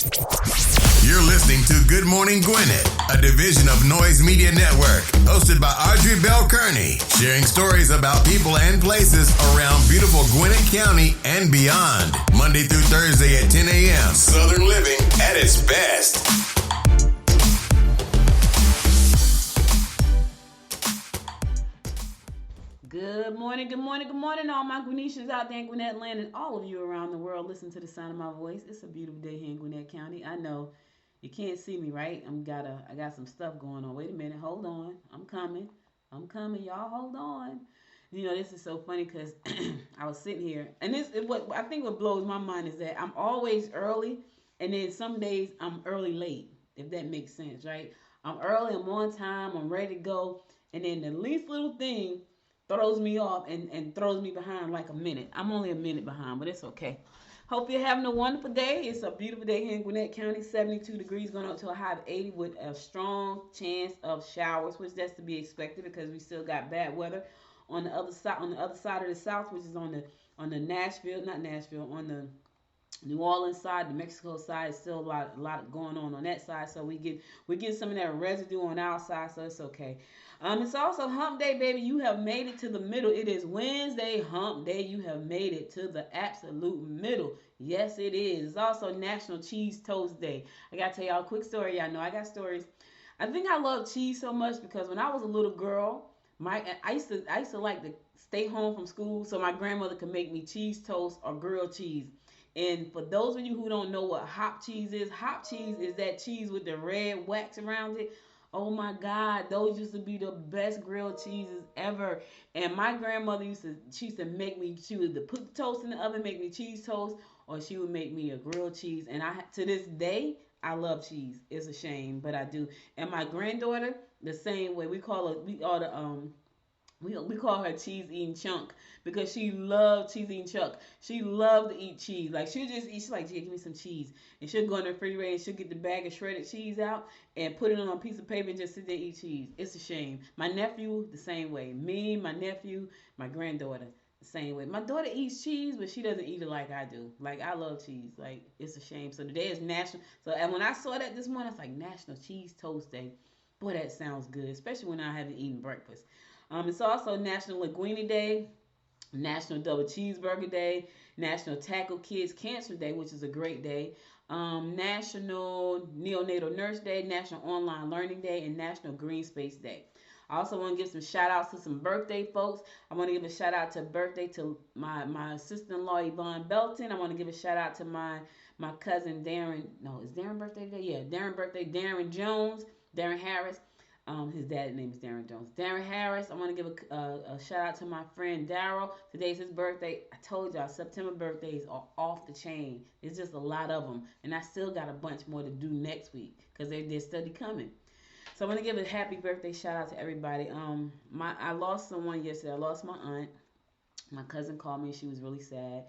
You're listening to Good Morning Gwinnett, a division of Noise Media Network, hosted by Audrey Bell Kearney, sharing stories about people and places around beautiful Gwinnett County and beyond. Monday through Thursday at 10 a.m. Southern living at its best. Good morning, good morning, good morning, all my Gwinnetians out there in Gwinnett land and all of you around the world. Listen to the sound of my voice. It's a beautiful day here in Gwinnett County. I know you can't see me, right? I got some stuff going on. Wait a minute, hold on. I'm coming, y'all. Hold on. You know, this is so funny because I was sitting here, and what I think what blows my mind is that I'm always early, and then some days I'm early late, if that makes sense, right? I'm early, I'm on time, I'm ready to go, and then the least little thing throws me off and throws me behind like a minute. I'm only a minute behind, but it's okay. Hope you're having a wonderful day. It's a beautiful day here in Gwinnett County, 72 degrees, going up to a high of 80 with a strong chance of showers, which that's to be expected because we still got bad weather on the other side of the south, which is on the on the New Orleans side, the Mexico side is still a lot going on that side. So we get some of that residue on our side, so it's okay. It's also hump day, baby. You have made it to the middle. It is Wednesday, hump day. You have made it to the absolute middle. Yes, it is. It's also National Cheese Toast Day. I gotta tell y'all a quick story. Y'all know I got stories. I think I love cheese so much because when I was a little girl, I used to like to stay home from school so my grandmother could make me cheese toast or grilled cheese. And for those of you who don't know what hop cheese is that cheese with the red wax around it. Oh my God, those used to be the best grilled cheeses ever. And my grandmother used to make me, she would put the toast in the oven, make me cheese toast, or she would make me a grilled cheese. And to this day, I love cheese. It's a shame, but I do. And my granddaughter, the same way. We call her cheese eating chunk because she loved cheese eating chunk. She loved to eat cheese. Like she'll just eat. She's like, "Gee, give me some cheese," and she'll go in the refrigerator and she'll get the bag of shredded cheese out and put it on a piece of paper and just sit there and eat cheese. It's a shame. My nephew the same way. Me, my nephew, my granddaughter the same way. My daughter eats cheese, but she doesn't eat it like I do. Like I love cheese. Like it's a shame. So today is national. So and when I saw that this morning, I was like, National Cheese Toast Day. Boy, that sounds good, especially when I haven't eaten breakfast. It's also National Linguine Day, National Double Cheeseburger Day, National Tackle Kids Cancer Day, which is a great day, National Neonatal Nurse Day, National Online Learning Day, and National Green Space Day. I also want to give some shout outs to some birthday folks. I want to give a shout out to my sister-in-law Yvonne Belton. I want to give a shout out to my cousin Darren. No, is Darren birthday today? Yeah, Darren birthday. Darren Jones, Darren Harris. His dad's name is Darren Jones. Darren Harris. I want to give a shout out to my friend Daryl. Today's his birthday. I told y'all September birthdays are off the chain. It's just a lot of them, and I still got a bunch more to do next week because they're steady coming. So I want to give a happy birthday shout out to everybody. I lost someone yesterday. I lost my aunt. My cousin called me. She was really sad.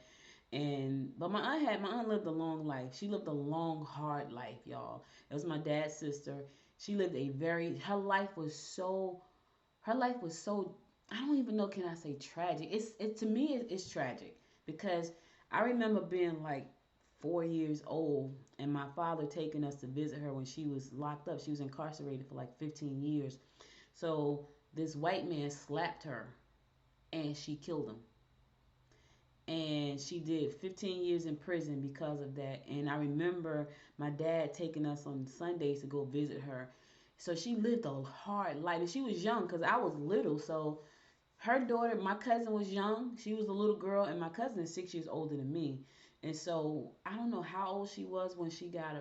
But my aunt lived a long life. She lived a long, hard life, y'all. It was my dad's sister. She lived her life was so, I don't even know, can I say tragic? To me, it's tragic because I remember being like 4 years old and my father taking us to visit her when she was locked up. She was incarcerated for like 15 years. So this white man slapped her and she killed him. And she did 15 years in prison because of that. And I remember my dad taking us on Sundays to go visit her. So she lived a hard life. And she was young because I was little. So her daughter, my cousin was young. She was a little girl. And my cousin is 6 years older than me. And so I don't know how old she was when she got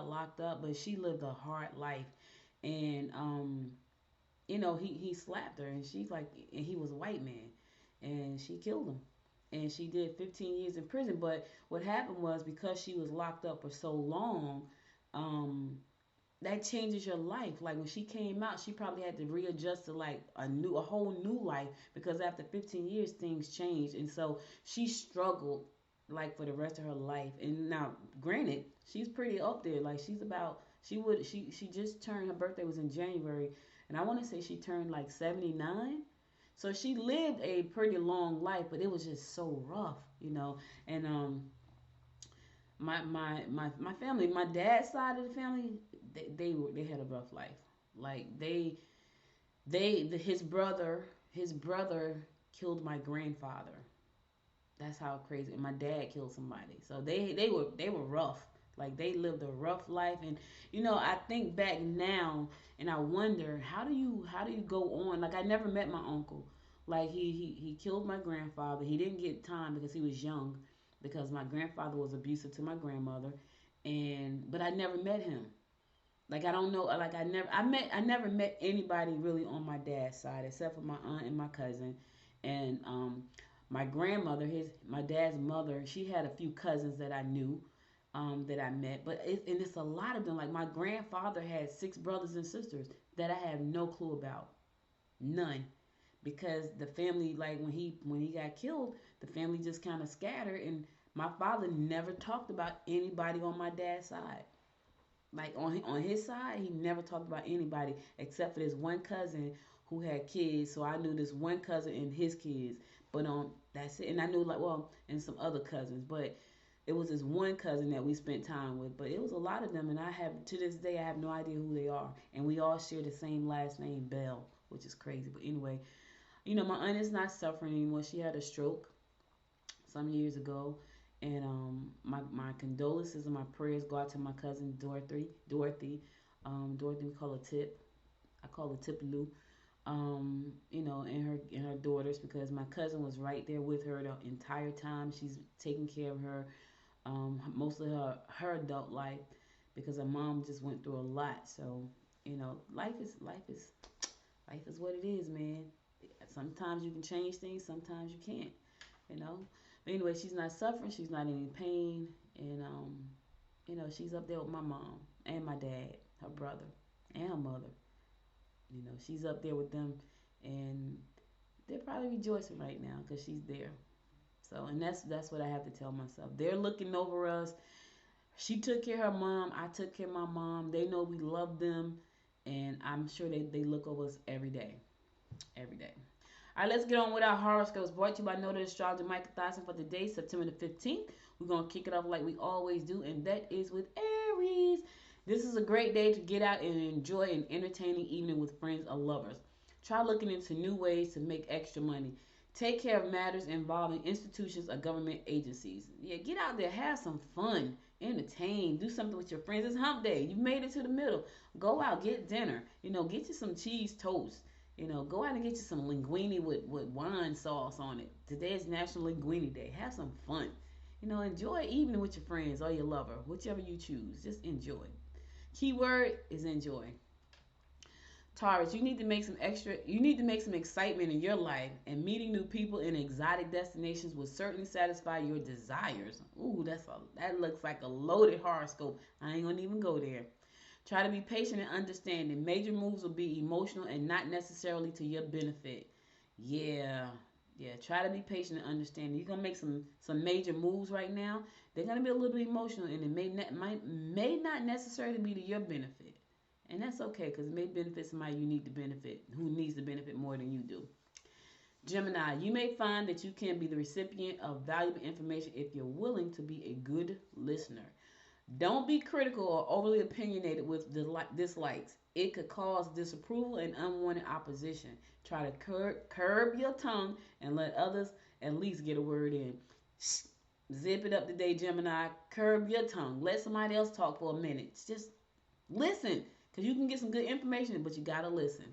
locked up. But she lived a hard life. And, he slapped her. And and he was a white man. And she killed him. And she did 15 years in prison. But what happened was because she was locked up for so long, that changes your life. Like when she came out, she probably had to readjust to like a whole new life because after 15 years, things changed. And so she struggled like for the rest of her life. And now, granted, she's pretty up there. Like she just turned, her birthday was in January. And I want to say she turned like 79. So she lived a pretty long life, but it was just so rough, And My family, my dad's side of the family, they had a rough life. Like his brother killed my grandfather. That's how crazy. And my dad killed somebody. So they were rough. Like they lived a rough life. And I think back now and I wonder how do you go on? Like I never met my uncle. Like he killed my grandfather. He didn't get time because he was young because my grandfather was abusive to my grandmother, and but I never met him. Like I don't know. Like I never met anybody really on my dad's side except for my aunt and my cousin, and my grandmother, my dad's mother. She had a few cousins that I knew, that I met, but and it's a lot of them. Like my grandfather had six brothers and sisters that I have no clue about, none, because the family, like when he got killed, the family just kind of scattered, and my father never talked about anybody on my dad's side. Like on his side, he never talked about anybody except for this one cousin who had kids. So I knew this one cousin and his kids, but that's it. And I knew like and some other cousins, but it was this one cousin that we spent time with. But it was a lot of them, and I have to this day I have no idea who they are, and we all share the same last name, Bell, which is crazy. But anyway, my aunt is not suffering anymore. She had a stroke some years ago. And my condolences and my prayers go out to my cousin Dorothy. Dorothy, we call her Tip. I call her Tip Lou. And her daughters, because my cousin was right there with her the entire time. She's taking care of her, most of her adult life, because her mom just went through a lot. So life is what it is, man. Sometimes you can change things, sometimes you can't. You know. But anyway, she's not suffering. She's not in any pain, and she's up there with my mom and my dad, her brother, and her mother. She's up there with them, and they're probably rejoicing right now because she's there. So, and that's what I have to tell myself. They're looking over us. She took care of her mom. I took care of my mom. They know we love them, and I'm sure they look over us every day, every day. All right, let's get on with our horoscopes. Brought to you by Noted Astrologer Michael Dyson for the day, September the 15th. We're going to kick it off like we always do, and that is with Aries. This is a great day to get out and enjoy an entertaining evening with friends or lovers. Try looking into new ways to make extra money. Take care of matters involving institutions or government agencies. Yeah, get out there, have some fun, entertain, do something with your friends. It's hump day. You made it to the middle. Go out, get dinner. Get you some cheese toast. Go out and get you some linguine with wine sauce on it. Today is National Linguine Day. Have some fun. Enjoy evening with your friends or your lover, whichever you choose. Just enjoy. Keyword is enjoy. Taurus, you need to make some excitement in your life, and meeting new people in exotic destinations will certainly satisfy your desires. Ooh, that looks like a loaded horoscope. I ain't gonna even go there. Try to be patient and understanding. Major moves will be emotional and not necessarily to your benefit. Yeah. Try to be patient and understanding. You're gonna make some major moves right now. They're gonna be a little bit emotional, and it may not necessarily be to your benefit, and that's okay because it may benefit somebody you need to benefit, who needs to benefit more than you do. Gemini, you may find that you can be the recipient of valuable information if you're willing to be a good listener. Don't be critical or overly opinionated with dislikes. It could cause disapproval and unwanted opposition. Try to curb your tongue and let others at least get a word in. Zip it up today, Gemini. Curb your tongue. Let somebody else talk for a minute. Just listen, because you can get some good information, but you got to listen.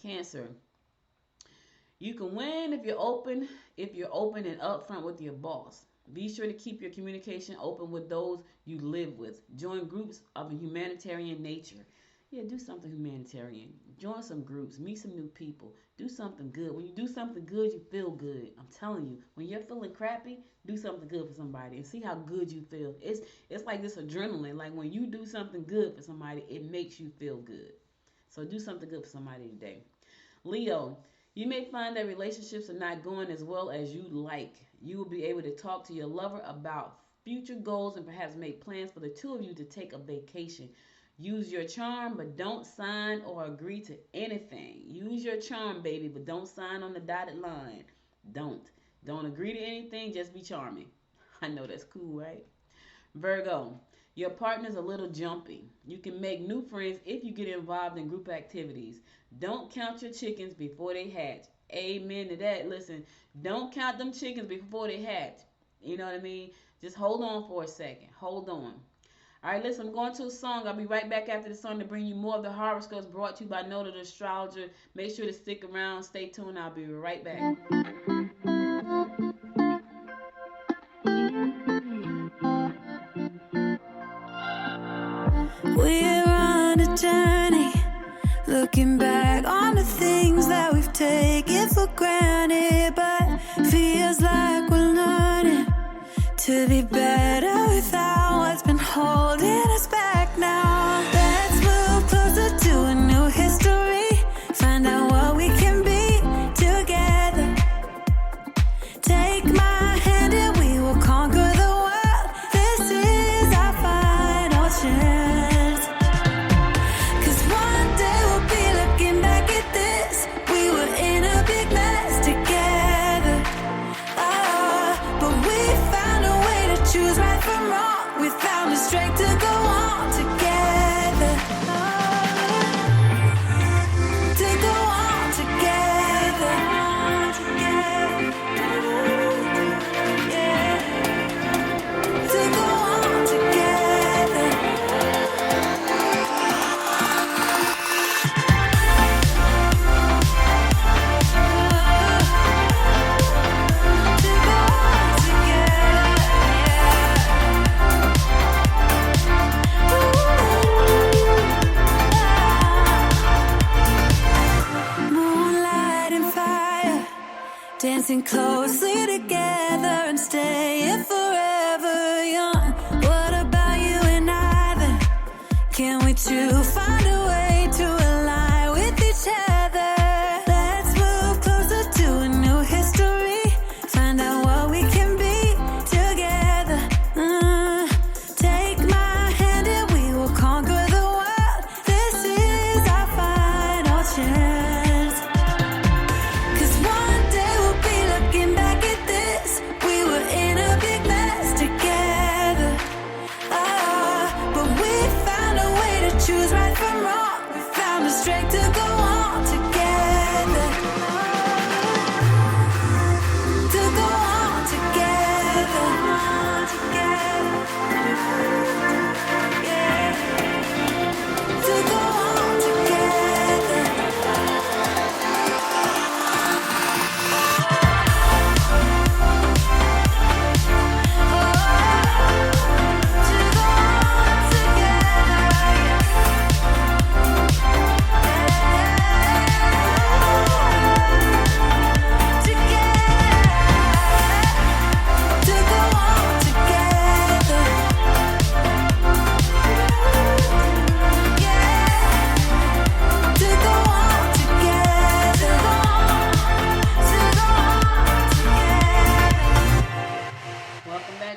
Cancer. You can win if you're open and upfront with your boss. Be sure to keep your communication open with those you live with. Join groups of a humanitarian nature. Yeah, do something humanitarian. Join some groups. Meet some new people. Do something good. When you do something good, you feel good. I'm telling you, when you're feeling crappy, do something good for somebody and see how good you feel. It's like this adrenaline. Like when you do something good for somebody, it makes you feel good. So do something good for somebody today. Leo, you may find that relationships are not going as well as you like. You will be able to talk to your lover about future goals and perhaps make plans for the two of you to take a vacation. Use your charm, but don't sign or agree to anything. Use your charm, baby, but don't sign on the dotted line. Don't agree to anything, just be charming. I know that's cool, right? Virgo, your partner's a little jumpy. You can make new friends if you get involved in group activities. Don't count your chickens before they hatch. Amen to that. Listen, don't count them chickens before they hatch. You know what I mean? Just hold on for a second. Hold on. All right, listen, I'm going to a song. I'll be right back after the song to bring you more of the horoscopes brought to you by Noted Astrologer. Make sure to stick around. Stay tuned. I'll be right back. We're on a journey, looking back on the things that we've taken for granted, but feels like we're learning to be better without what's been holding us back now. Let's move closer to a new history, find out what we can be together. Take my hand and we will conquer the world. This is our final chance. 'Cause one day we'll be looking back at this. We were in a big mess together. But we found a way to choose right from wrong. We found the strength to go on together. To go on together. Yeah. To go on together. To go on together. Moonlight and fire, dancing closely together and staying forever young. What about you and I then? Can we two find a way to align with each other? Let's move closer to a new history, find out what we can be together. Take my hand and we will conquer the world. This is our final chance. 'Cause one day we'll be looking back at this. We were in a big mess together. But we found a way to choose right from wrong. We found the strength to go on together. To go on together. Yeah. To go on together.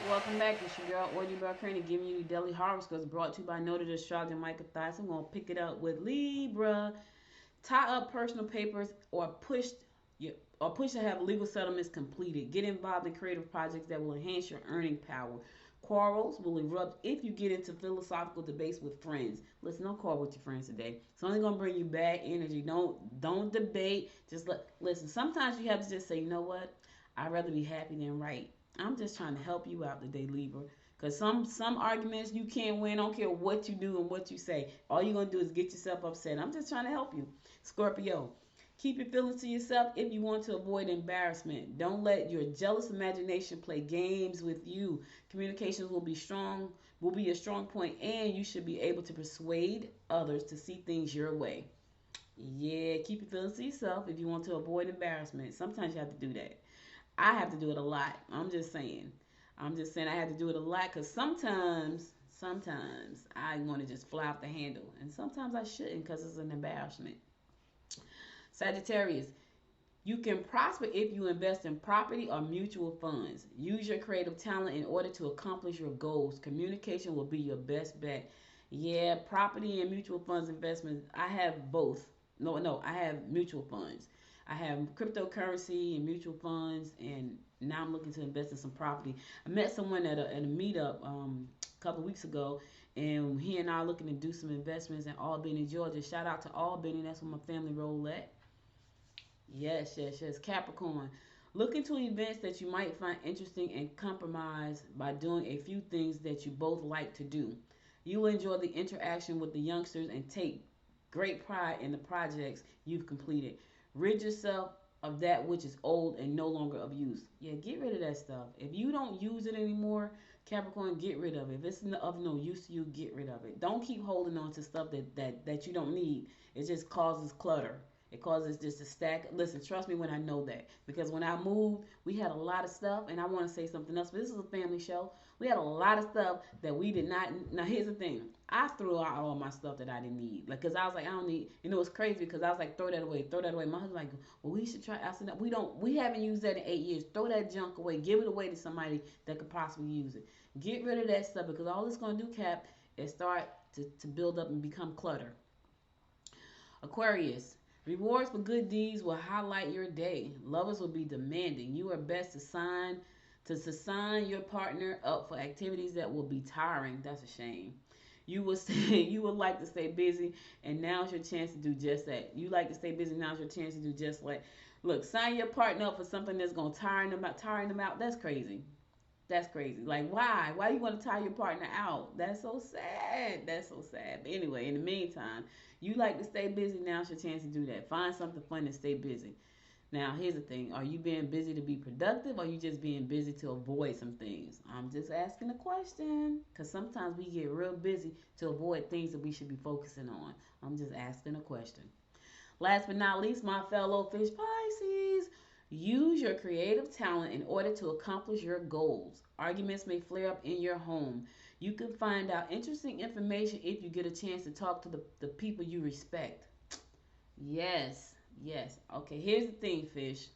Welcome back. It's your girl, Orgy Bell Kearney, giving you the daily horoscopes brought to you by Noted Astrologer Micah Thies. I'm going to pick it up with Libra. Tie up personal papers or push to have legal settlements completed. Get involved in creative projects that will enhance your earning power. Quarrels will erupt if you get into philosophical debates with friends. Listen, don't quarrel with your friends today. It's only gonna bring you bad energy. Don't debate. Just listen. Sometimes you have to just say, you know what? I'd rather be happy than right. I'm just trying to help you out today, Libra. Because some arguments you can't win. I don't care what you do and what you say. All you're going to do is get yourself upset. I'm just trying to help you. Scorpio, keep your feelings to yourself if you want to avoid embarrassment. Don't let your jealous imagination play games with you. Communications will be a strong point, and you should be able to persuade others to see things your way. Yeah, keep your feelings to yourself if you want to avoid embarrassment. Sometimes you have to do that. I have to do it a lot. I'm just saying I have to do it a lot because sometimes I want to just fly off the handle. And sometimes I shouldn't because it's an embarrassment. Sagittarius, you can prosper if you invest in property or mutual funds. Use your creative talent in order to accomplish your goals. Communication will be your best bet. Yeah, property and mutual funds investments. I have both. No, I have mutual funds. I have cryptocurrency and mutual funds, and now I'm looking to invest in some property. I met someone at a meetup couple weeks ago, and he and I are looking to do some investments in Albany, Georgia. Shout out to Albany. That's where my family roll at. Yes, yes, yes. Capricorn. Look into events that you might find interesting and compromise by doing a few things that you both like to do. You will enjoy the interaction with the youngsters and take great pride in the projects you've completed. Rid yourself of that which is old and no longer of use. Yeah, get rid of that stuff. If you don't use it anymore, Capricorn, get rid of it. If it's of no use to you, get rid of it. Don't keep holding on to stuff that you don't need. It just causes clutter. It causes just a stack. Listen, trust me when I know that. Because when I moved, we had a lot of stuff, and I want to say something else, but this is a family show. We had a lot of stuff that we did not. Now, here's the thing. I threw out all my stuff that I didn't need. Like, because I was like, I don't need. You know, it's crazy because I was like, throw that away, throw that away. My husband's like, well, we should try. I said, no, we haven't used that in 8 years. Throw that junk away. Give it away to somebody that could possibly use it. Get rid of that stuff because all it's going to do, Cap, is start to build up and become clutter. Aquarius. Rewards for good deeds will highlight your day. Lovers will be demanding. You are best to sign your partner up for activities that will be tiring. That's a shame. You will say you would like to stay busy, and now's your chance to do just that. You like to stay busy, now's your chance to do just like. Look, sign your partner up for something that's gonna tire them out. That's crazy. That's crazy. Like, why? Why you want to tire your partner out? That's so sad. That's so sad. But anyway, in the meantime, you like to stay busy. Now's your chance to do that. Find something fun and stay busy. Now, here's the thing. Are you being busy to be productive, or are you just being busy to avoid some things? I'm just asking a question, because sometimes we get real busy to avoid things that we should be focusing on. I'm just asking a question. Last but not least, my fellow fish Pisces. Use your creative talent in order to accomplish your goals. Arguments may flare up in your home. You can find out interesting information if you get a chance to talk to the people you respect. Yes, yes. Okay, here's the thing, fish.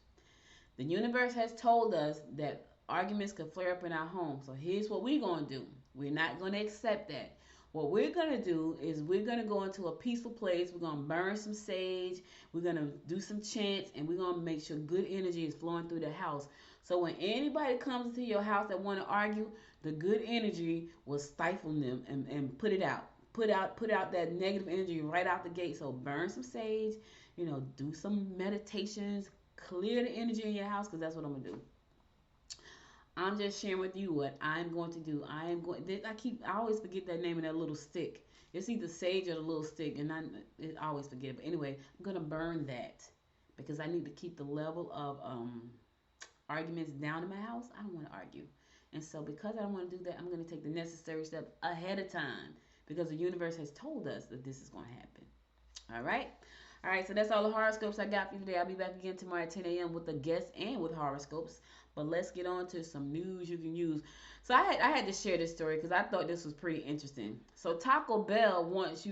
The universe has told us that arguments can flare up in our home. So here's what we're going to do. We're not going to accept that. What we're going to do is we're going to go into a peaceful place. We're going to burn some sage. We're going to do some chants, and we're going to make sure good energy is flowing through the house. So when anybody comes into your house that want to argue, the good energy will stifle them and put it out. Put out that negative energy right out the gate. So burn some sage, do some meditations, clear the energy in your house, because that's what I'm going to do. I'm just sharing with you what I'm going to do. I always forget that name of that little stick. It's either sage or the little stick, and I always forget. But anyway, I'm going to burn that because I need to keep the level of arguments down in my house. I don't want to argue. And so because I don't want to do that, I'm going to take the necessary steps ahead of time because the universe has told us that this is going to happen. All right? All right, so that's all the horoscopes I got for you today. I'll be back again tomorrow at 10 a.m. with a guest and with horoscopes. But let's get on to some news you can use. So I had to share this story because I thought this was pretty interesting. So Taco Bell is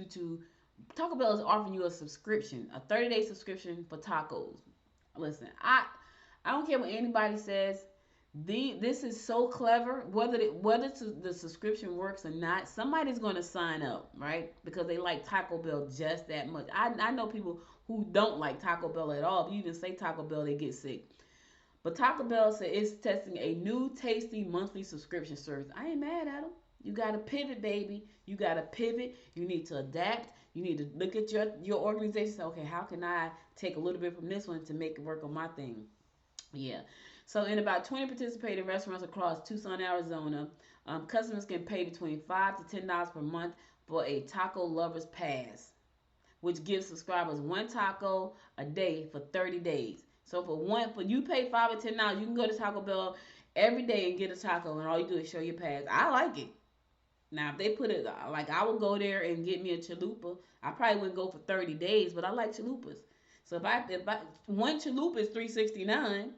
offering you a subscription, a 30-day subscription for tacos. Listen, I don't care what anybody says. This is so clever. Whether the subscription works or not, somebody's going to sign up, right? Because they like Taco Bell just that much. I know people who don't like Taco Bell at all. If you even say Taco Bell, they get sick. But Taco Bell said it's testing a new tasty monthly subscription service. I ain't mad at them. You got to pivot, baby. You got to pivot. You need to adapt. You need to look at your organization and say, okay, how can I take a little bit from this one to make it work on my thing? Yeah. So in about 20 participating restaurants across Tucson, Arizona, customers can pay between $5 to $10 per month for a Taco Lovers Pass, which gives subscribers one taco a day for 30 days. So for you pay $5 or $10, you can go to Taco Bell every day and get a taco, and all you do is show your pass. I like it. Now, if they put it, like I would go there and get me a chalupa. I probably wouldn't go for 30 days, but I like chalupas. So if one chalupa is $3.69,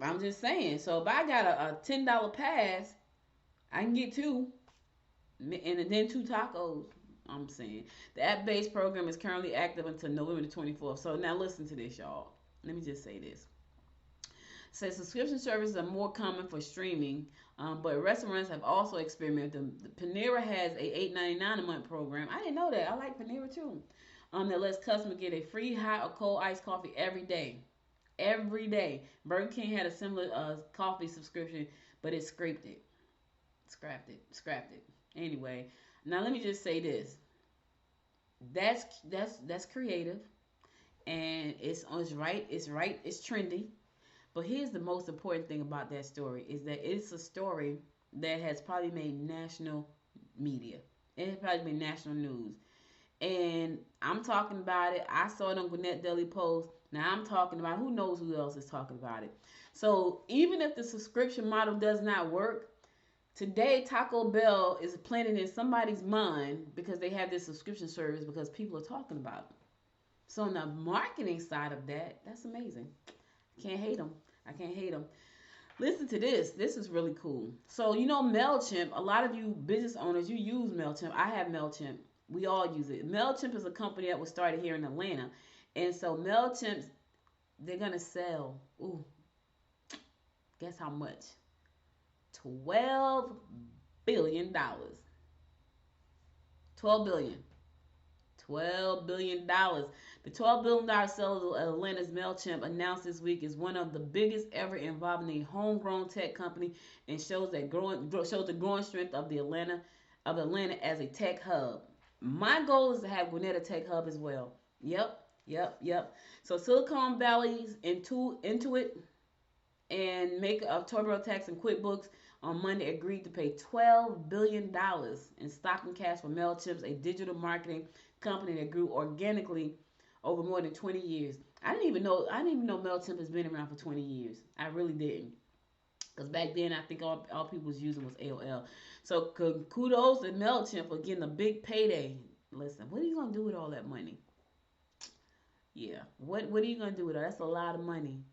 I'm just saying. So if I got a $10 pass, I can get two, and then two tacos. I'm saying the app-based program is currently active until November the 24th. So now listen to this, y'all. Let me just say this. So subscription services are more common for streaming, but restaurants have also experimented. Panera has a $8.99 a month program. I didn't know that. I like Panera too. That lets customers get a free hot or cold iced coffee every day. Every day. Burger King had a similar coffee subscription, but it scraped it. Scrapped it. Anyway, now let me just say this. That's creative, and it's right. It's trendy. But here's the most important thing about that story is that it's a story that has probably made national media. It has probably been national news. And I'm talking about it. I saw it on Gwinnett Daily Post. Now I'm talking about who knows who else is talking about it. So even if the subscription model does not work, today Taco Bell is planting in somebody's mind because they have this subscription service because people are talking about it. So on the marketing side of that, that's amazing. Can't hate them. I can't hate them. Listen to this. This is really cool. So, you know, MailChimp, a lot of you business owners, you use MailChimp. I have MailChimp. We all use it. MailChimp is a company that was started here in Atlanta. And so MailChimp, they're going to sell, guess how much? $12 billion. $12 billion. $12 billion. The $12 billion sale of Atlanta's MailChimp announced this week is one of the biggest ever involving a homegrown tech company and shows the growing strength of Atlanta as a tech hub. My goal is to have Gwinnett a tech hub as well. Yep. So Silicon Valley's Intuit and make TurboTax and QuickBooks on Monday agreed to pay $12 billion in stock and cash for MailChimp, a digital marketing company that grew organically over more than 20 years. I didn't even know MailChimp has been around for 20 years. I really didn't. Because back then, I think all people was using was AOL. So kudos to MailChimp for getting a big payday. Listen, what are you going to do with all that money? Yeah, what are you going to do with it? That's a lot of money.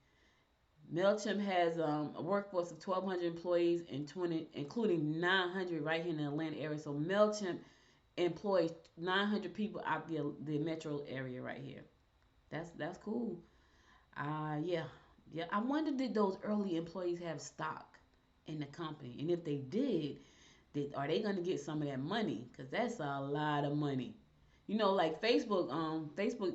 MailChimp has a workforce of 1,200 employees, including 900 right here in the Atlanta area. So MailChimp employs 900 people out the metro area right here. That's cool. Yeah. I wonder, did those early employees have stock in the company? And if they did, are they going to get some of that money? Because that's a lot of money. You know, like Facebook.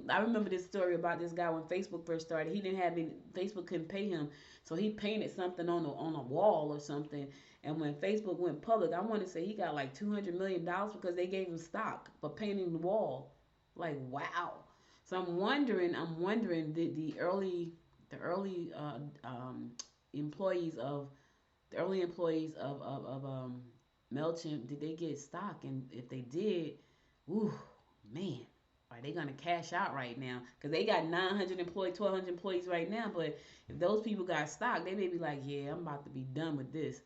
I remember this story about this guy when Facebook first started. He didn't have any. Facebook couldn't pay him, so he painted something on a wall or something. And when Facebook went public, I want to say he got like $200 million because they gave him stock for painting the wall. Like, wow. So I'm wondering, did the early employees of MailChimp, did they get stock? And if they did, ooh, man, are they going to cash out right now? Because they got 900 employees, 1,200 employees right now. But if those people got stock, they may be like, yeah, I'm about to be done with this.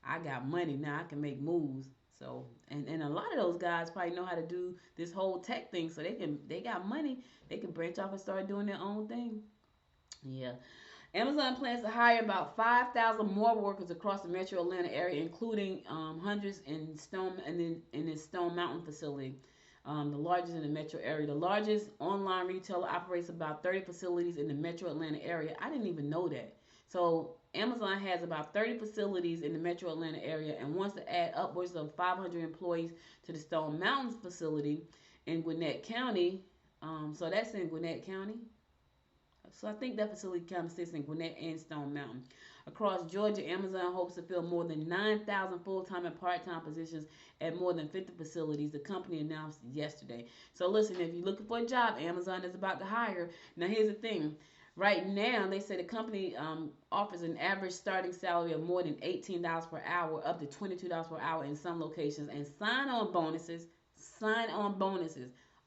I got money now. I can make moves. So, and a lot of those guys probably know how to do this whole tech thing. So they got money. They can branch off and start doing their own thing. Yeah. Amazon plans to hire about 5,000 more workers across the metro Atlanta area, including hundreds in its Stone Mountain facility, the largest in the metro area. The largest online retailer operates about 30 facilities in the metro Atlanta area. I didn't even know that. So Amazon has about 30 facilities in the metro Atlanta area and wants to add upwards of 500 employees to the Stone Mountain facility in Gwinnett County. So that's in Gwinnett County. So I think that facility kind of sits in Gwinnett and Stone Mountain. Across Georgia, Amazon hopes to fill more than 9,000 full-time and part-time positions at more than 50 facilities, the company announced yesterday. So listen, if you're looking for a job, Amazon is about to hire. Now here's the thing. Right now, they say the company offers an average starting salary of more than $18 per hour, up to $22 per hour in some locations, and sign-on bonuses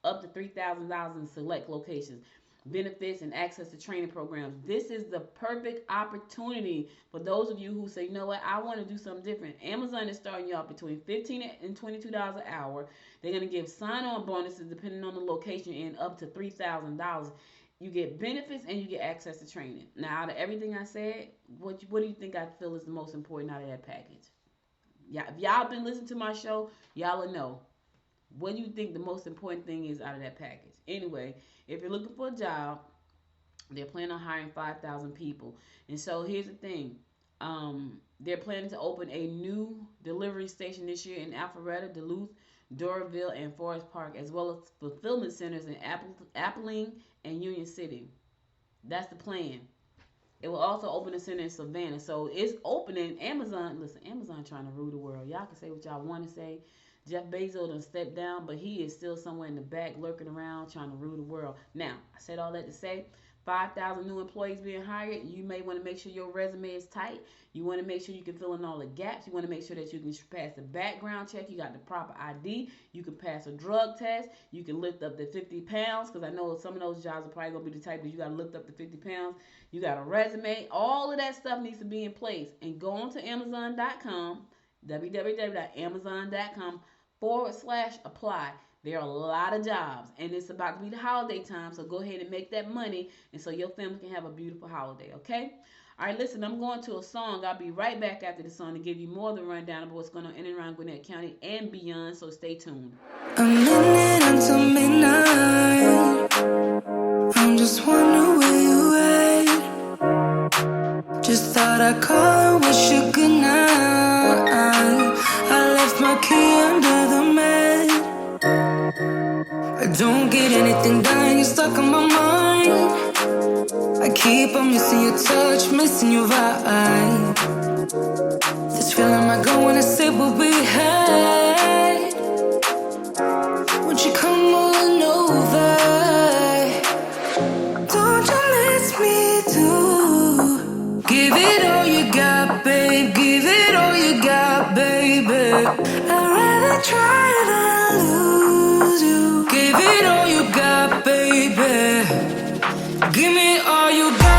up to $3,000 in select locations. Benefits and access to training programs. This is the perfect opportunity for those of you who say, you know what, I want to do something different. Amazon is starting you off between $15 and $22 an hour. They're going to give sign-on bonuses depending on the location and up to $3,000. You get benefits and you get access to training. Now, out of everything I said, what do you think I feel is the most important out of that package? Yeah, if y'all been listening to my show, y'all will know. What do you think the most important thing is out of that package? Anyway, if you're looking for a job, they're planning on hiring 5,000 people. And so here's the thing. They're planning to open a new delivery station this year in Alpharetta, Duluth, Doraville, and Forest Park, as well as fulfillment centers in Appling and Union City. That's the plan. It will also open a center in Savannah. So it's opening. Amazon, listen, Amazon trying to rule the world. Y'all can say what y'all want to say. Jeff Bezos done stepped down, but he is still somewhere in the back lurking around trying to rule the world. Now, I said all that to say 5,000 new employees being hired. You may want to make sure your resume is tight. You want to make sure you can fill in all the gaps. You want to make sure that you can pass the background check. You got the proper ID. You can pass a drug test. You can lift up to 50 pounds, because I know some of those jobs are probably going to be the type that you got to lift up to 50 pounds. You got a resume. All of that stuff needs to be in place. And go on to Amazon.com, www.amazon.com/apply. There are a lot of jobs, and it's about to be the holiday time, so go ahead and make that money, and so your family can have a beautiful holiday, okay? All right, listen, I'm going to a song. I'll be right back after the song to give you more of the rundown of what's going on in and around Gwinnett County and beyond, so stay tuned. A minute until midnight, I'm just wondering where you at. Just thought I'd call and wish you good night. I left my key under the mat. I don't get anything done, you're stuck on my mind. I keep on missing your touch, missing your vibe. This feeling I go when I say what we had. Won't you come on over? Don't you miss me too? Give it all you got, babe. Give it all you got, baby. I'd rather try than lose you. Give it all you got, baby. Give me all you got.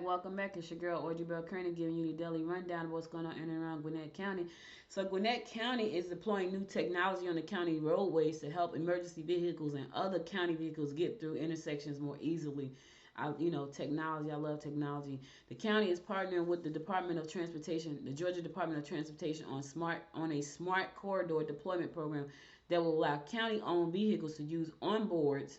Welcome back. It's your girl, Audrey Bell Kearney, giving you the daily rundown of what's going on in and around Gwinnett County. So Gwinnett County is deploying new technology on the county roadways to help emergency vehicles and other county vehicles get through intersections more easily. Technology. I love technology. The county is partnering with the Department of Transportation, the Georgia Department of Transportation, on a smart corridor deployment program that will allow county-owned vehicles to use onboard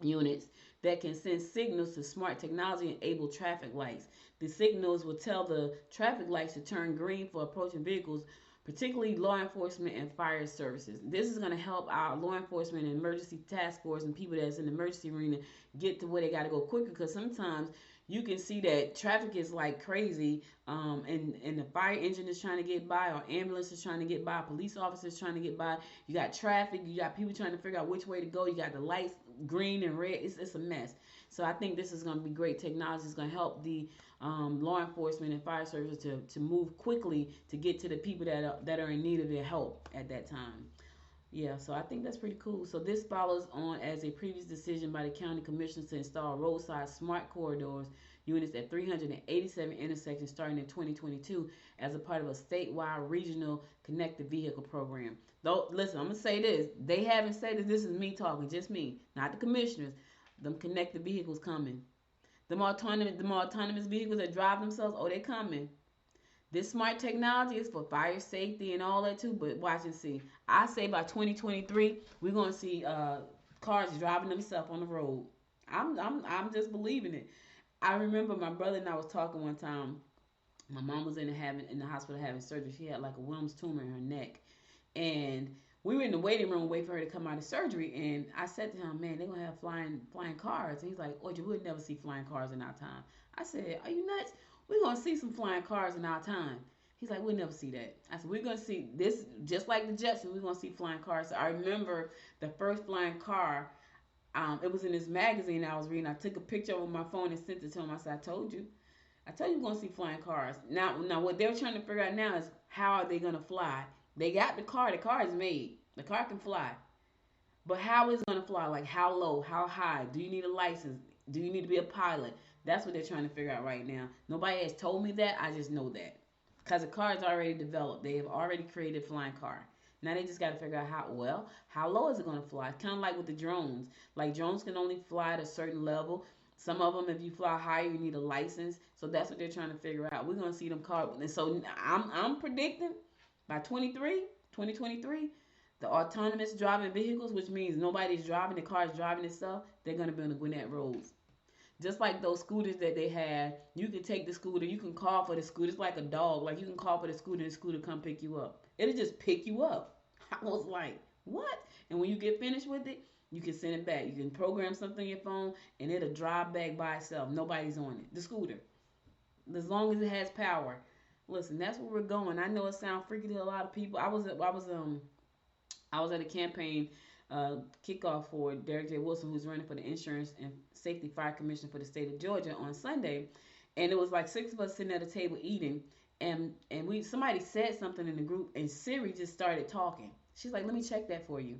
units that can send signals to smart technology-enabled traffic lights. The signals will tell the traffic lights to turn green for approaching vehicles, particularly law enforcement and fire services. This is going to help our law enforcement and emergency task force and people that's in the emergency arena get to where they got to go quicker, because sometimes you can see that traffic is like crazy. And the fire engine is trying to get by, or ambulance is trying to get by, police officers trying to get by. You got traffic, you got people trying to figure out which way to go. You got the lights green and red. It's a mess. So I think this is going to be great. Technology is going to help the law enforcement and fire services to move quickly to get to the people that are in need of their help at that time. Yeah, so I think that's pretty cool. So this follows on as a previous decision by the county commissioners to install roadside smart corridors units at 387 intersections starting in 2022 as a part of a statewide regional connected vehicle program. Though, listen, I'm going to say this. They haven't said that. This is me talking, just me, not the commissioners. Them connected vehicles coming. Them autonomous vehicles that drive themselves, oh, they coming. This smart technology is for fire safety and all that too, but watch and see. I say by 2023, we're gonna see cars driving themselves on the road. I'm just believing it. I remember my brother and I was talking one time. My mom was in the hospital having surgery. She had like a Wilms tumor in her neck, and we were in the waiting room waiting for her to come out of surgery. And I said to him, "Man, they're gonna have flying cars." And he's like, "Oh, you would never see flying cars in our time." I said, "Are you nuts? We're going to see some flying cars in our time." He's like, "We'll never see that." I said, "We're going to see this, just like the Jetsons, we're going to see flying cars." So I remember the first flying car, it was in this magazine I was reading. I took a picture of it with my phone and sent it to him. I said, I told you we're going to see flying cars. Now what they're trying to figure out now is how are they going to fly? They got the car is made. The car can fly. But how is it going to fly? Like how low, how high? Do you need a license? Do you need to be a pilot? That's what they're trying to figure out right now. Nobody has told me that. I just know that. Because the car is already developed. They have already created a flying car. Now they just got to figure out how low is it going to fly? Kind of like with the drones. Like drones can only fly at a certain level. Some of them, if you fly higher, you need a license. So that's what they're trying to figure out. We're going to see them cars. And so I'm predicting by 2023, the autonomous driving vehicles, which means nobody's driving, the car is driving itself, they're going to be on the Gwinnett roads. Just like those scooters that they had, you can take the scooter, you can call for the scooter. It's like a dog. Like you can call for the scooter and the scooter come pick you up. It'll just pick you up. I was like, what? And when you get finished with it, you can send it back. You can program something on your phone and it'll drive back by itself. Nobody's on it. The scooter. As long as it has power. Listen, that's where we're going. I know it sounds freaky to a lot of people. I was at a campaign kickoff for Derek J. Wilson, who's running for the Insurance and Safety Fire Commission for the state of Georgia on Sunday, and it was like 6 of us sitting at a table eating, and somebody said something in the group, and Siri just started talking. She's like, "Let me check that for you.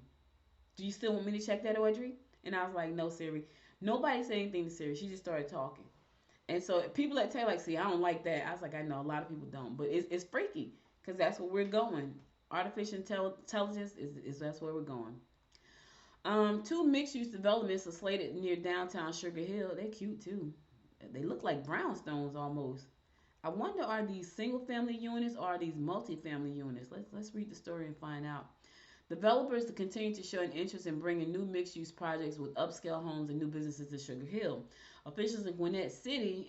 Do you still want me to check that, Audrey?" And I was like, "No, Siri." Nobody said anything to Siri. She just started talking. And so people that tell like, "See, I don't like that." I was like, "I know a lot of people don't, but it's freaky because that's where we're going. Artificial intelligence is that's where we're going." 2 mixed-use developments are slated near downtown Sugar Hill. They're cute too. They look like brownstones almost. I wonder, are these single-family units or are these multi-family units? Let's read the story and find out. Developers continue to show an interest in bringing new mixed-use projects with upscale homes and new businesses to Sugar Hill. Officials in Gwinnett City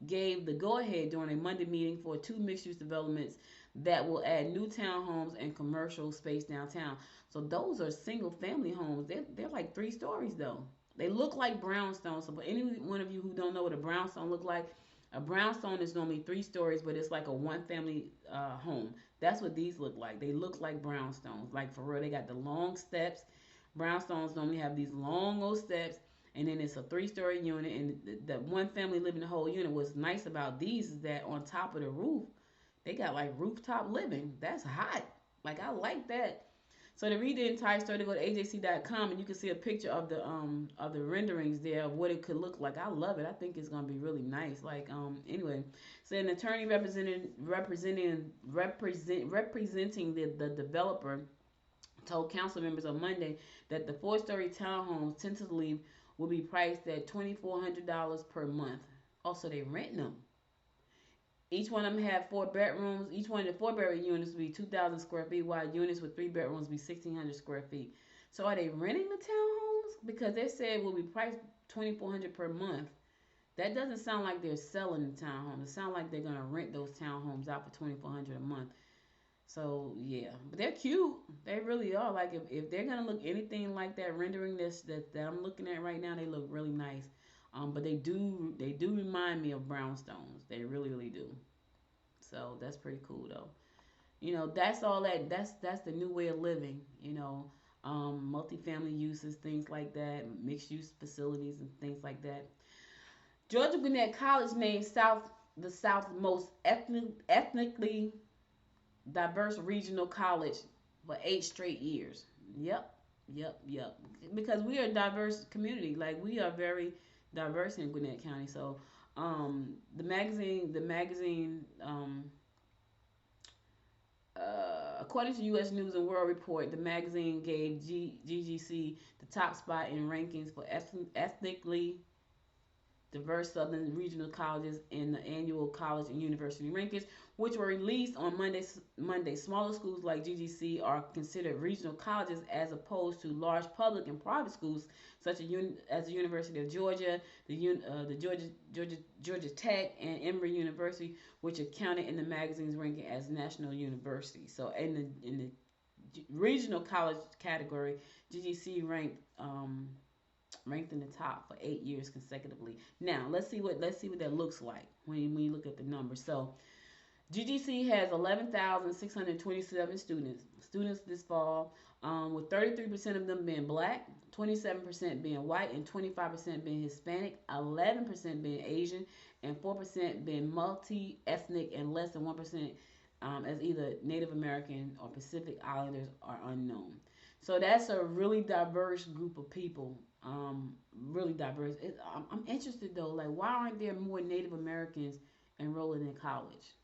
gave the go-ahead during a Monday meeting for 2 mixed-use developments that will add new townhomes and commercial space downtown. So those are single-family homes. They're like 3 stories though. They look like brownstones. So for any one of you who don't know what a brownstone look like, a brownstone is normally 3 stories, but it's like a one-family home. That's what these look like. They look like brownstones. Like for real, they got the long steps. Brownstones normally have these long old steps, and then it's a 3-story unit, and the one family living the whole unit. What's nice about these is that on top of the roof, they got like rooftop living. That's hot. Like I like that. So to read the entire story, go to ajc.com and you can see a picture of the renderings there of what it could look like. I love it. I think it's gonna be really nice. Like anyway, so an attorney representing the developer told council members on Monday that the 4-story townhomes tentatively will be priced at $2,400 per month. Also, they renting them. Each one of them have 4 bedrooms. Each one of the 4-bedroom units will be 2,000 square feet, while units with 3 bedrooms will be 1,600 square feet. So are they renting the townhomes? Because they said will be priced $2,400 per month. That doesn't sound like they're selling the townhomes. It sounds like they're gonna rent those townhomes out for $2,400 a month. So yeah, but they're cute. They really are. Like if they're gonna look anything like that rendering that I'm looking at right now, they look really nice. But they do remind me of brownstones. They really, really do. So that's pretty cool though. That's all that's the new way of living. Multifamily uses, things like that, mixed use facilities and things like that. Georgia Gwinnett College named the South's most ethnically diverse regional college for 8 straight years. Yep. Because we are a diverse community. Like, we are very diverse in Gwinnett County. So, the magazine, according to U.S. News and World Report, the magazine gave GGC the top spot in rankings for ethnically diverse Southern regional colleges in the annual college and university rankings, which were released on Monday. Smaller schools like GGC are considered regional colleges as opposed to large public and private schools such as the University of Georgia, the Georgia Tech, and Emory University, which are counted in the magazine's ranking as national universities. So in the regional college category, GGC ranked in the top for 8 years consecutively. Now let's see what that looks like when you look at the numbers. So GGC has 11,627 students this fall, with 33% of them being black, 27% being white, and 25% being Hispanic, 11% being Asian, and 4% being multi-ethnic, and less than 1% as either Native American or Pacific Islanders are unknown. So that's a really diverse group of people. Really diverse. I'm interested though, like, why aren't there more Native Americans enrolling in college?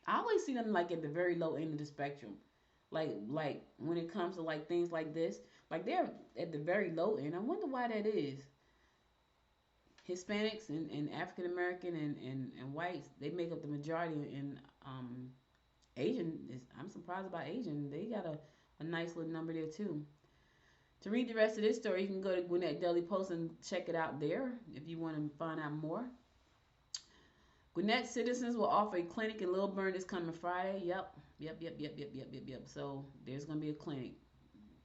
I always see them like at the very low end of the spectrum. Like when it comes to like things like this, like they're at the very low end. I wonder why that is. Hispanics and African American and whites, they make up the majority, and Asian I'm surprised about Asian. They got a nice little number there too. To read the rest of this story, you can go to Gwinnett Daily Post and check it out there if you want to find out more. Gwinnett citizens will offer a clinic in Little Bern this coming Friday. Yep. So there's going to be a clinic.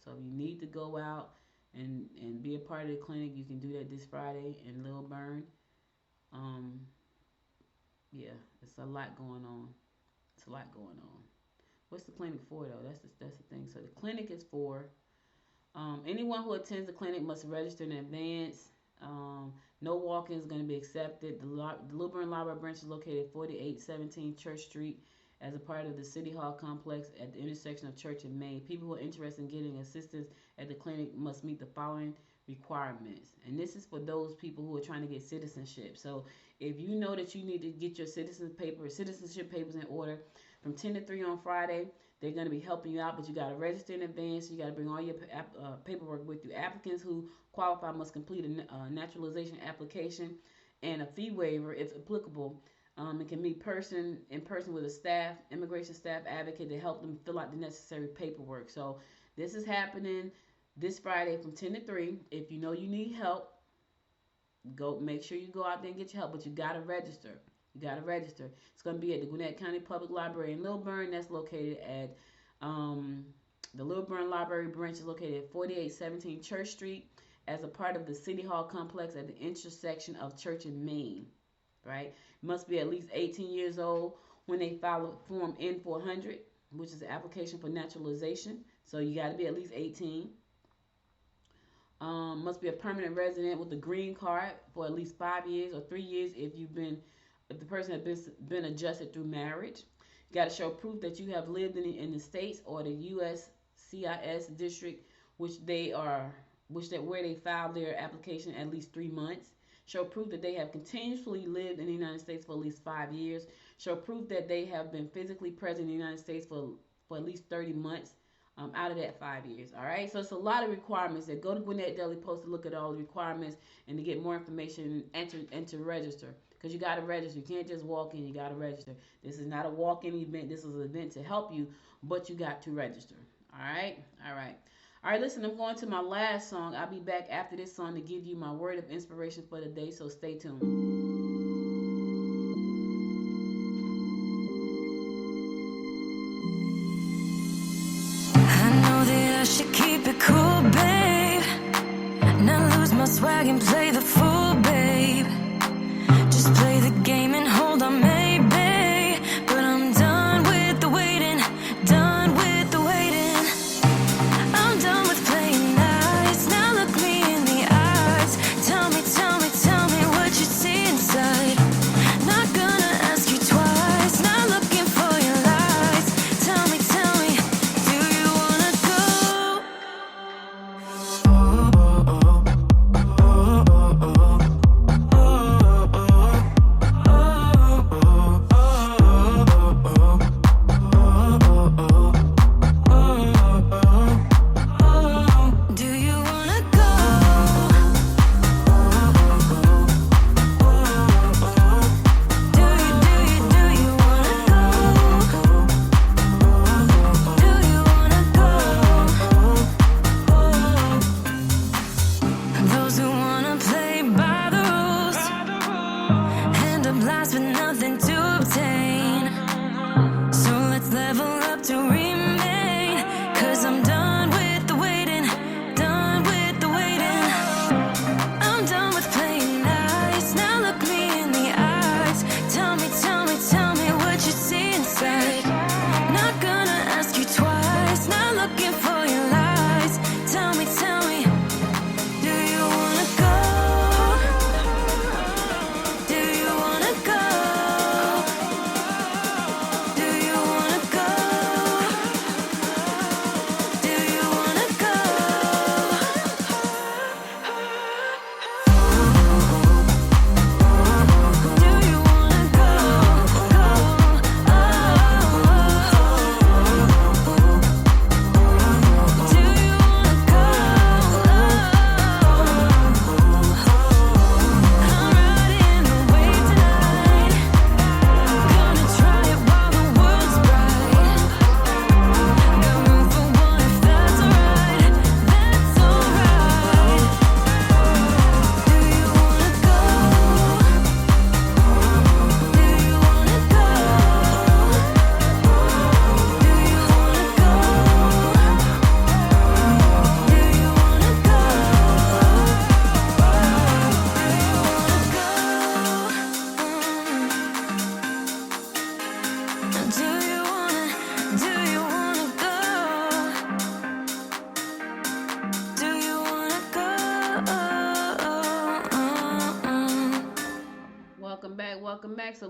So if you need to go out and be a part of the clinic, you can do that this Friday in Little Bern. Yeah, it's a lot going on. What's the clinic for though? That's the thing. So the clinic is for anyone who attends the clinic must register in advance. No walk-in is going to be accepted. The Little Bern Library branch is located at 4817 Church Street as a part of the City Hall complex at the intersection of Church and Main. People who are interested in getting assistance at the clinic must meet the following requirements. And this is for those people who are trying to get citizenship. So if you know that you need to get your citizenship papers in order, from 10 to 3 on Friday, they're going to be helping you out, but you got to register in advance. You got to bring all your paperwork with you. Applicants who qualify must complete a naturalization application and a fee waiver if applicable. It can meet in person with a immigration staff advocate to help them fill out the necessary paperwork. So this is happening this Friday from 10 to 3. If you know you need help, make sure you go out there and get your help, but you got to register. It's going to be at the Gwinnett County Public Library in Little Bern. That's located at the Little Bern Library branch is located at 4817 Church Street as a part of the City Hall complex at the intersection of Church and Main. Right? Must be at least 18 years old when they file Form N-400, which is an application for naturalization. So you got to be at least 18. Must be a permanent resident with a green card for at least 5 years or 3 years if the person has been adjusted through marriage. You got to show proof that you have lived in the states or the U.S. CIS district where they filed their application at least 3 months. Show proof that they have continuously lived in the United States for at least 5 years. Show proof that they have been physically present in the United States for at least 30 months out of that 5 years. All right, so it's a lot of requirements. Go to Gwinnett Daily Post to look at all the requirements and to get more information and to register. Because you got to register. You can't just walk in. You got to register. This is not a walk-in event. This is an event to help you, but you got to register. All right? Listen, I'm going to my last song. I'll be back after this song to give you my word of inspiration for the day, so stay tuned. I know that I should keep it cool, babe. Not lose my swag and play the fool, babe.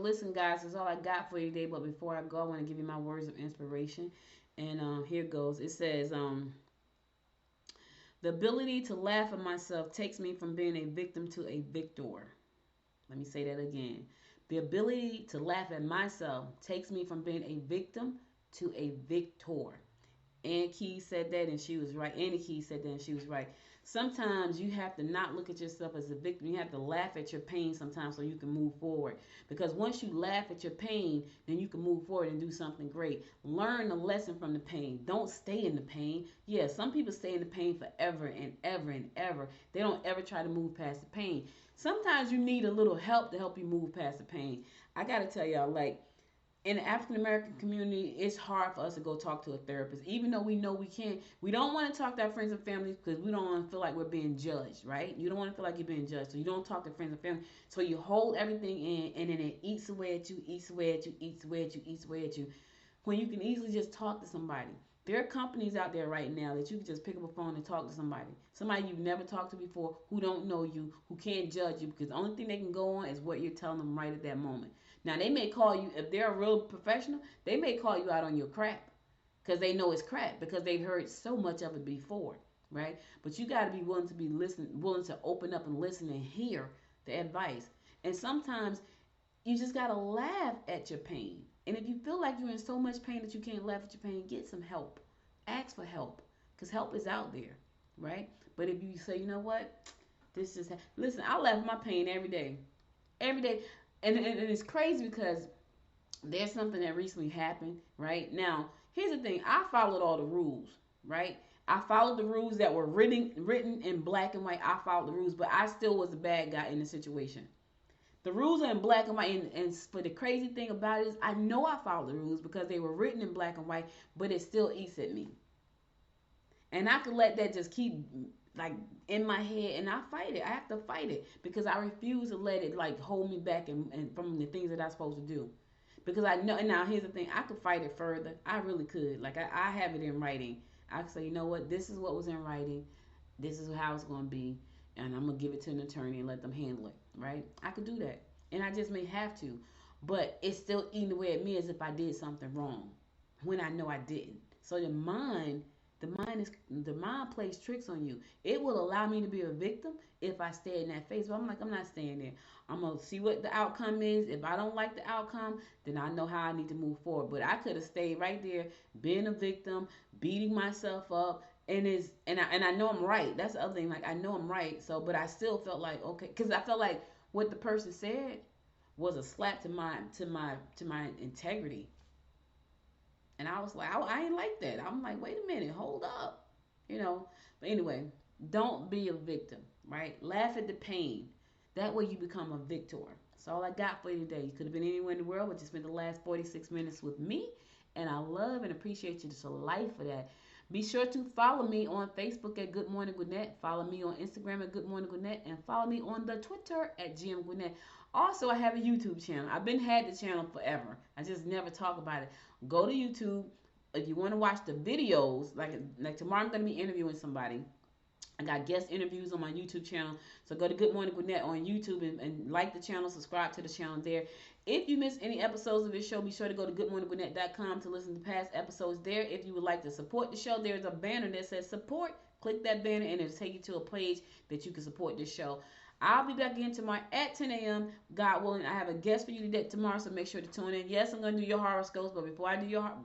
listen, guys, that's all I got for you today. But before I go, I want to give you my words of inspiration. And here goes. It says, the ability to laugh at myself takes me from being a victim to a victor. Let me say that again. The ability to laugh at myself takes me from being a victim to a victor. Ann Key said that, and she was right. Annie Key said that, and she was right. Sometimes you have to not look at yourself as a victim. You have to laugh at your pain sometimes so you can move forward. Because once you laugh at your pain, then you can move forward and do something great. Learn the lesson from the pain. Don't stay in the pain. Yeah, some people stay in the pain forever and ever and ever. They don't ever try to move past the pain. Sometimes you need a little help to help you move past the pain. I got to tell y'all, like, in the African American community, it's hard for us to go talk to a therapist, even though we know we can. We don't want to talk to our friends and family because we don't want to feel like we're being judged, right? You don't want to feel like you're being judged, so you don't talk to friends and family. So you hold everything in, and then it eats away at you, eats away at you, eats away at you, eats away at you. When you can easily just talk to somebody. There are companies out there right now that you can just pick up a phone and talk to somebody. Somebody you've never talked to before, who don't know you, who can't judge you, because the only thing they can go on is what you're telling them right at that moment. Now, they may call you, if they're a real professional, they may call you out on your crap because they know it's crap because they've heard so much of it before, right? But you got to be willing to open up and listen and hear the advice. And sometimes you just got to laugh at your pain. And if you feel like you're in so much pain that you can't laugh at your pain, get some help. Ask for help because help is out there, right? But if you say, you know what, listen, I laugh at my pain every day. Every day. And it's crazy because there's something that recently happened, right? Now, here's the thing. I followed all the rules, right? I followed the rules that were written in black and white. I followed the rules, but I still was the bad guy in the situation. The rules are in black and white, and for the crazy thing about it is I know I followed the rules because they were written in black and white, but it still eats at me. And I could let that just keep like in my head, and I fight it. I have to fight it because I refuse to let it like hold me back and from the things that I'm supposed to do. Because I know, and now here's the thing, I could fight it further. I really could. Like I have it in writing. I could say, you know what, this is what was in writing. This is how it's going to be. And I'm going to give it to an attorney and let them handle it, right? I could do that. And I just may have to. But it's still eating away at me as if I did something wrong when I know I didn't. So the mind plays tricks on you. It will allow me to be a victim if I stay in that phase. But I'm not staying there. I'm going to see what the outcome is. If I don't like the outcome, then I know how I need to move forward. But I could have stayed right there, being a victim, beating myself up. And I know I'm right. That's the other thing. Like, I know I'm right. So, but I still felt like, okay, because I felt like what the person said was a slap to my integrity. And I was like, I ain't like that. I'm like, wait a minute, hold up, But anyway, don't be a victim, right? Laugh at the pain. That way you become a victor. That's all I got for you today. You could have been anywhere in the world, but you spent the last 46 minutes with me. And I love and appreciate you to life for that. Be sure to follow me on Facebook at Good Morning Gwinnett. Follow me on Instagram at Good Morning Gwinnett. And follow me on the Twitter at GM Gwinnett. Also, I have a YouTube channel. I've had the channel forever. I just never talk about it. Go to YouTube. If you want to watch the videos, like tomorrow I'm going to be interviewing somebody. I got guest interviews on my YouTube channel. So go to Good Morning Gwinnett on YouTube and like the channel, subscribe to the channel there. If you miss any episodes of this show, be sure to go to goodmorninggwinnett.com to listen to past episodes there. If you would like to support the show, there's a banner that says support. Click that banner and it'll take you to a page that you can support this show. I'll be back again tomorrow at 10 a.m. God willing. I have a guest for you today tomorrow, so make sure to tune in. Yes, I'm going to do your horoscopes, but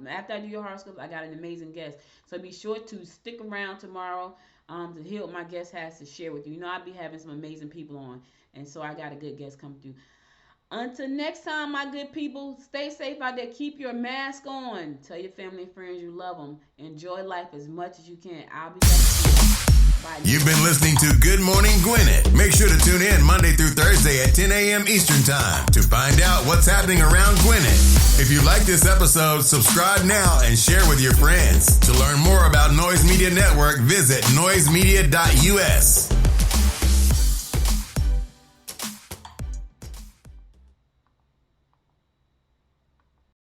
after I do your horoscopes, I got an amazing guest. So be sure to stick around tomorrow to hear what my guest has to share with you. I'll be having some amazing people on, and so I got a good guest coming through. Until next time, my good people, stay safe out there. Keep your mask on. Tell your family and friends you love them. Enjoy life as much as you can. I'll be back soon. Bye. You've been listening to Good Morning Gwinnett. Make sure to tune in Monday through Thursday at 10 a.m. Eastern Time to find out what's happening around Gwinnett. If you like this episode, subscribe now and share with your friends. To learn more about Noise Media Network, visit noisemedia.us.